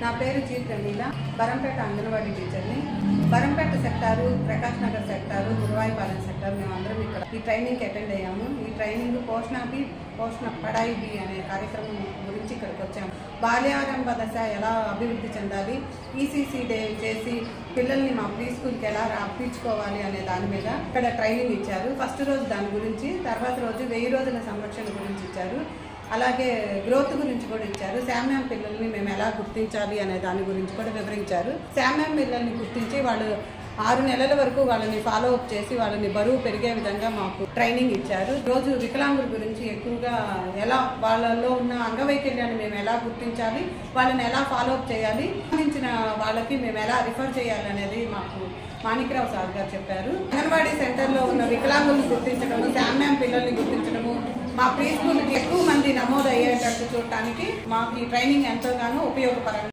నా పేరు జీ ప్రమీల, బరంపేట అంగన్వాడీ టీచర్ని. Barampeta sector, Prakash Nagar sector, Guruvayipalem sector మేమందరం ఇక్కడ ఈ ట్రైనింగ్కి అటెండ్ అయ్యాము. ఈ ట్రైనింగ్ పోషణ పడాయి బి అనే కార్యక్రమం గురించి ఇక్కడికి వచ్చాము. బాల్యారంభ దశ ఎలా అభివృద్ధి చెందాలి, ఈసీసీ డే చేసి పిల్లల్ని మా ప్రీ స్కూల్కి ఎలా రప్పించుకోవాలి అనే దాని మీద ఇక్కడ ట్రైనింగ్ ఇచ్చారు. ఫస్ట్ రోజు దాని గురించి, తర్వాత రోజు 1000 రోజుల సంరక్షణ గురించి ఇచ్చారు. అలాగే గ్రోత్ గురించి కూడా ఇచ్చారు. శామ్యం పిల్లల్ని మేము ఎలా గుర్తించాలి అనే దాని గురించి కూడా వివరించారు. శామ్యం పిల్లల్ని గుర్తించి వాళ్ళు 6 నెలల వరకు వాళ్ళని ఫాలో అప్ చేసి వాళ్ళని బరువు పెరిగే విధంగా మాకు ట్రైనింగ్ ఇచ్చారు. రోజు వికలాంగుల గురించి ఎక్కువగా ఎలా వాళ్ళలో ఉన్న అంగవైకల్యాన్ని మేము ఎలా గుర్తించాలి, వాళ్ళని ఎలా ఫాలో అప్ చేయాలి, సంబంధించిన వాళ్ళకి మేము ఎలా రిఫర్ చేయాలి అనేది మాకు మాణిక్రావు సార్ గారు చెప్పారు. అంగన్వాడీ సెంటర్లో ఉన్న వికలాంగులను గుర్తించడము, శామ్యం పిల్లల్ని గుర్తించడము, మా ప్రీ స్కూల్కి ఎక్కువ మంది నమోదు అయ్యేటట్టు చూడటానికి మాకు ఈ ట్రైనింగ్ ఎంతోగానో ఉపయోగపరంగా